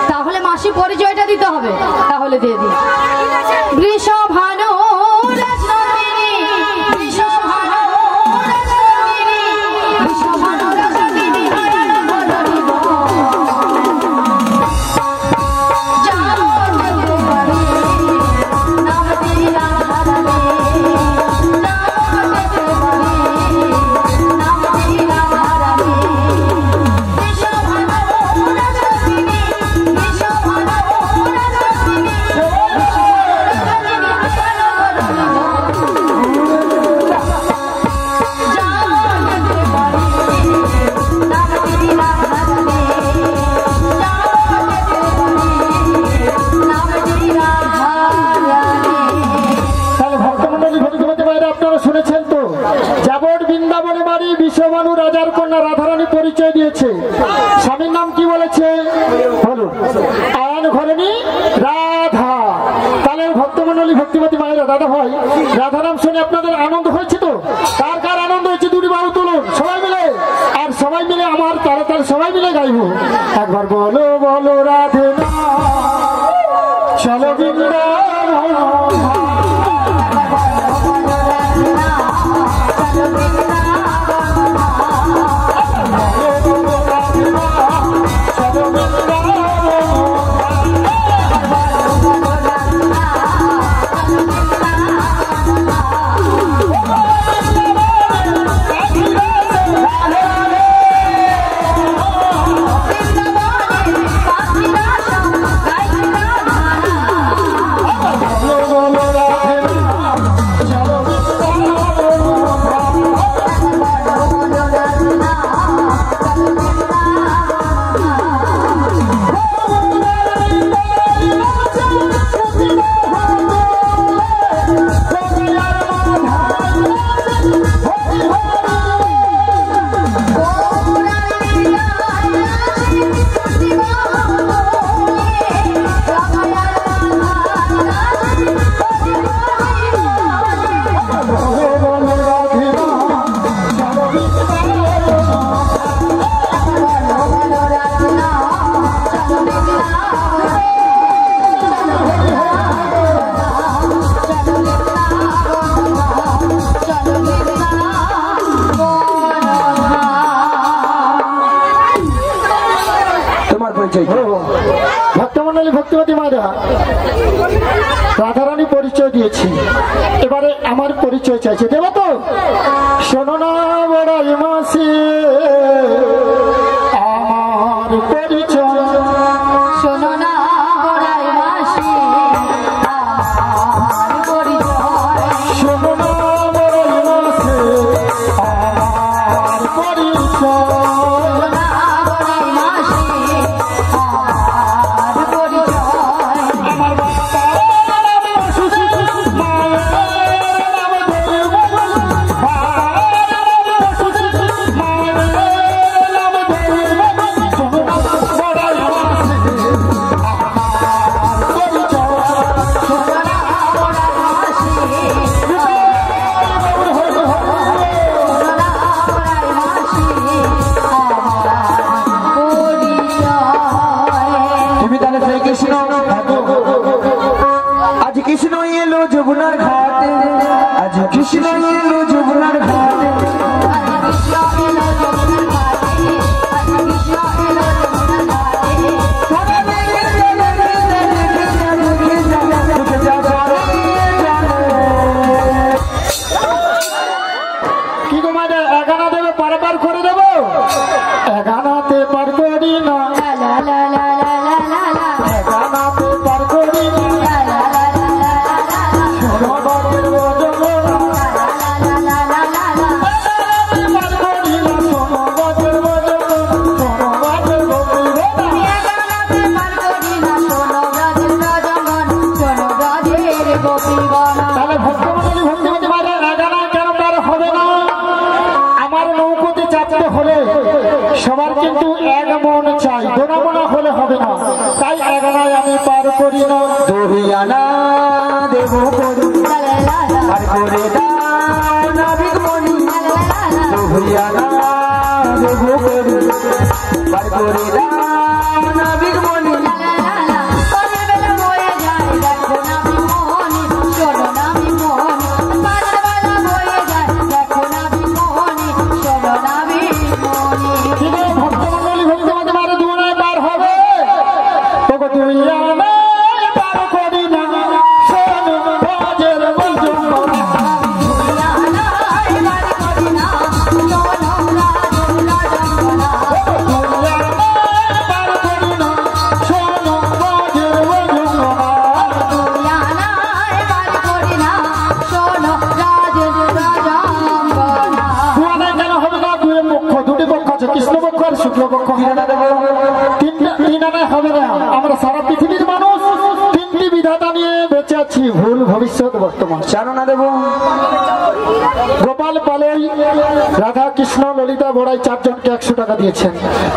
তাহলে মাসি পরিচয়টা দিতে হবে, তাহলে দিয়ে দিই। বৃষভানু রাজনন্দিনী, বৃষভানু রাজনন্দিনী, বৃষভানু রাজনন্দিনী বিশ্বভানু রাজার কন্যা রাধারানী পরিচয় দিয়েছে। স্বামীর নাম কি বলেছে? বলুন। আয়ন ঘরণী রাধা। তাহলে ভক্তমন্ডলী ভক্তিমতী মায়েরা, দাদা ভাই, রাধা নাম শুনে আপনাদের আনন্দ হয়েছে তো? কার কার আনন্দ হয়েছে দুটি বাহু তুলুন সবাই মিলে, আর সবাই মিলে আমার তাড়াতাড়ি সবাই মিলে গাইব একবার। বলো বলো রাধে না চলো বৃন্দাবন, ভক্তমন্ডলী ভক্তিমতী মায়েরা, রাধারানী পরিচয় দিয়েছি, এবারে আমার পরিচয় চাইছে, দেব তো? শোনো না বড়াই মাসি আমার পরিচয়, শোনো না বড়াই মাসি আমার পরিচয়, শোনো না বড়াই মাসি আমার পরিচয়। आज कृष्ण एलो যমুনার ঘাটে, आज कृष्ण एलो যমুনার ঘাটে, কি গো মানে এগানা দেবে পারাপার করে দেব? এগানাতে পার করি না, এগানাতে পার করি না, গোপীগণা। তাহলে ভক্তমণ্ডলী ভক্তিমতী মায়েরা এগানা কেন তার হবে না? আমার নৌকোতে চাপতে হলে সবার কিন্তু এক মন চাই, দোনামোনা হলে হবে না। তাই এগানায় আমি পার করি না। দহিয়ানা দেব করি লা লা লা লা, আর করে দাও নাবিক মনি লা লা লা লা, দহিয়ানা দেব করি আর করে দাও নাবিক মনি লা লা লা লা। কলির বেলা বয়ে যায় দেখো না বিমোহনী, শোনো না বিমোহনী। বাজার বেলা বয়ে যায় দেখো না বিমোহনী, শোনো না বিমোহনী। কিন্তু ভক্তমণ্ডলী ভক্তিমতী মায়েরা দুনায় পার হবে। তোকে তুই আমায় পার করি না, শোনো বাজের বজন। কৃষ্ণপক্ষ আর শুক্লপক্ষ তিন আনায় হবে না। আমরা সারা পৃথিবীর মানুষ তিনটি বিধাতা নিয়ে বেঁচে আছি, ভুল ভবিষ্যৎ বর্তমান। চারণা দেব গোপাল পালই রাধা কৃষ্ণ ললিতা বড়াই চারজনকে 100 টাকা দিয়েছেন।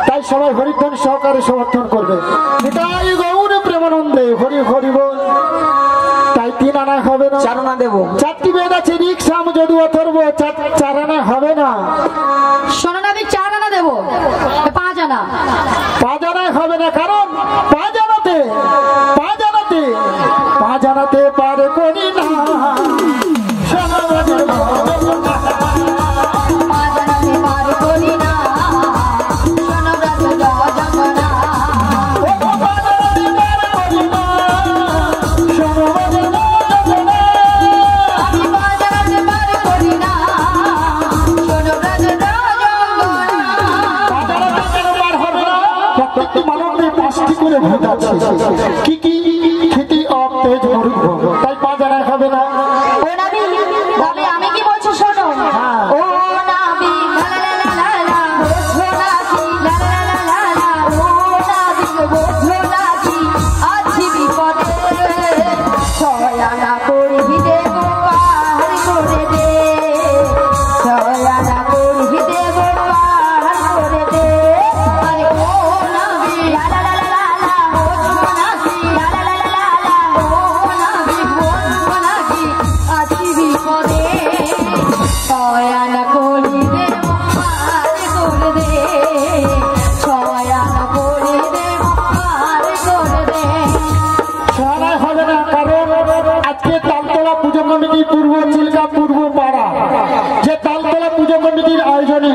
তাই সবাই হরিধ্বন সহকারে সমর্থন করবে। নিতাই গৌর প্রেমানন্দে হরি হরি বল। তাই 3 আনা হবে না। চারণা দেব 4টি বেদ আছে, ঋক সাম যদু অথর্ব, 4 আনা হবে না। শোনো না, আমি 4 আনা দেবো, 5 আনা। 5 আনায় হবে না, কারণ 5 আনাতে পার করি না। শোনো বাজের বজন। 5 আনাতে পার করি না, শোনো ব্রজ জগন্নাথ। আমি 5 আনাতে পার করি না, শোনো ব্রজ জগন্নাথ। প্রত্যেকটি মানবের 5টি করে ভূত আছে। কি কি? খ্যাতি, অপ, তেজ, মরুদ, ভোগ। তাই 5 আনায় হবে না। ও নাবি, তবে আমি কি বলছি শোনো। ও নাবি, লা লা লা লা লা, বোঝো নাকি, লা লা লা লা লা, ও নাবি, বোঝো নাকি, আছি বিপদে। 6 আনা করবি দেব পার করে দে, 6 আনা করবি দেব পার করে দে। আরে ও নাবি, লা লা লা লা লা, বোঝো নাকি, লা লা লা লা লা, ও নাবি, বোঝো নাকি, আছি বিপদে। 6 আনা করি দেব পার করে দে, 6 আনা করি দেব পার করে দে। সহায় হবে না, কারণ আজকে তালতলা পুজো কমিটি পূর্ব চিল্কা পূর্ব পাড়া যে তালতলা পুজো কমিটির আয়োজনে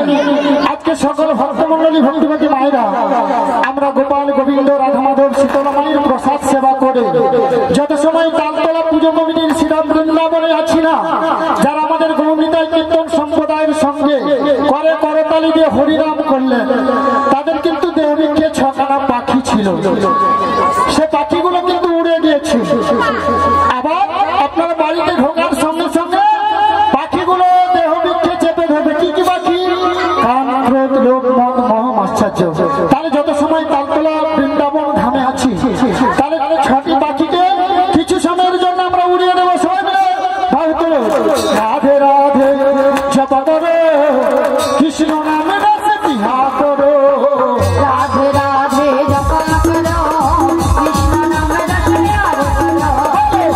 আজকে সকল ভক্তমণ্ডলী ভক্তিমতী মায়েরা আমরা গোপাল গোবিন্দ রাধা মাধব শীতলা মায়ের প্রসাদ সেবা করে যত সময় তালতলা পুজো কমিটির শ্রীরাম বৃন্দাবনে আছি না, যারা আমাদের গৌরনিতাই কীর্তন সম্প্রদায়ের সঙ্গে করে করতালি দিয়ে হরিনাম করলেন, তাদের কিন্তু দেহবিক্ষে 6খানা পাখি ছিল। সে পাখিগুলো কিন্তু উড়ে গিয়েছে। আবার আপনারা বাড়িতে ঢোকার সঙ্গে সঙ্গে পাখিগুলো দেহ বৃক্ষে চেপে ধরবে। কি কি পাখি? কাম, ক্রোধ, লোভ, মদ, মোহ, আশ্চর্য। তাহলে যত সময় তালতলা বৃন্দাবন ধামে আছি, তাহলে 6টি পাখিকে কিছু সময়ের জন্য আমরা উড়িয়ে দেবো। সবাই মিলে ভাব তোলো। রাধে রাধে জপ করো, কৃষ্ণ নামে রস বিহা করো। রাধে রাধে জপ করো, কৃষ্ণ নাম রস বিহার করো।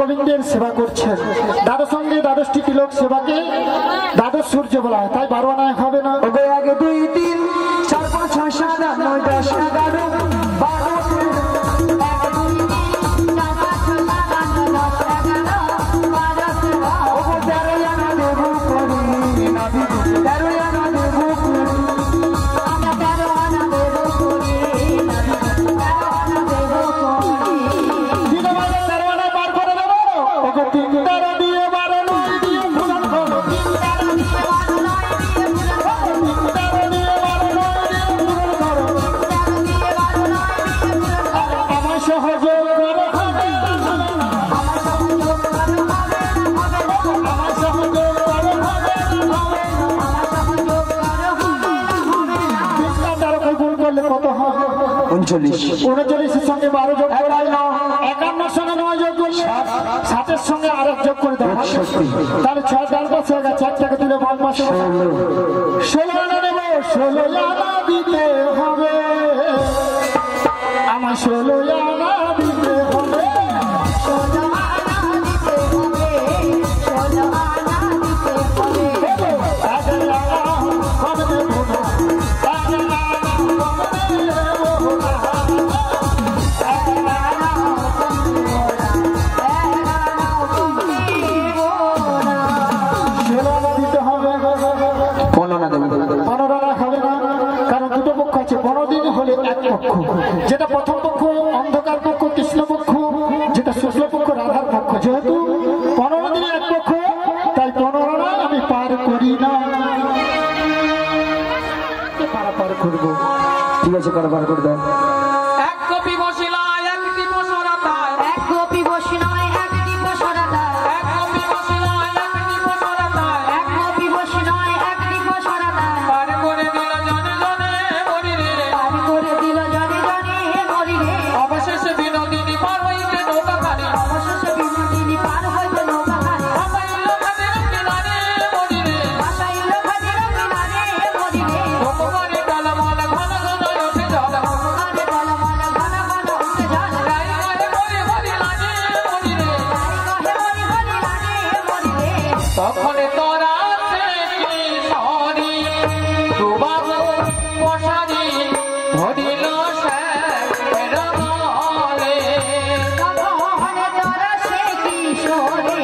গোবিন্দের সেবা করছেন। দ্বাদশ সঙ্গে 12টি তিলক সেবাকে দ্বাদশ সূর্য বলা হয়, তাই 12 আনায় হবে না। আগে 2 3 4 5 6 7 8 9 10 11 39 সঙ্গে 12 যোগ করে 51 সঙ্গে 9 যোগ করলে 60 সঙ্গে আরেক যোগ করে দেওয়া হবে। তাহলে 6 ডাল পাশে হয়ে গেছে, একটাকে তুলে বাম পাশে 16 আনা নেব। 16 আনা দিতে হবে আমার, 16 আনা দিতে হবে। যেটা প্রথম পক্ষ অন্ধকার পক্ষ কৃষ্ণ পক্ষ, যেটা শুক্ল পক্ষ রাধার পক্ষ। যেহেতু 15 দিনে এক পক্ষ, তাই 15 আনা আমি পার করি না, পার করবো। ঠিক আছে, পার করে দেন। এক কপি বসিলা এক টিপো সরাতা, এক কপি বসিনয় এক টিপো সরাতা, এক কপি বসিলা এক টিপো সরাতা, এক কপি বসিনয় এক টিপো সরাতা, পার করে দিল জনে জনে মরি রে, পার করে দিল জনে জনে মরি রে। অবশেষে বিনোদিনী পার হইতে নৌকা খানি, অবশেষে বিনোদিনী পার হইতে নৌকা খানি, ভাসাইল খাদের কিনারে মরি রে, ভাসাইল খাদের কিনারে মরি রে। ভগবানের ডালমাল ঘন ঘন ওঠে জল, ভগবানে বলমল ঘন ঘন উঠে জল, রাই কহে মরি হরি লাগে মরি রে, কহে মরি হরি লাগে মরি রে। তখন তোরা কি সরি দুবাবু মশারি ধরিল শ্যামের মলে, তখন তোরা সে কিশোরে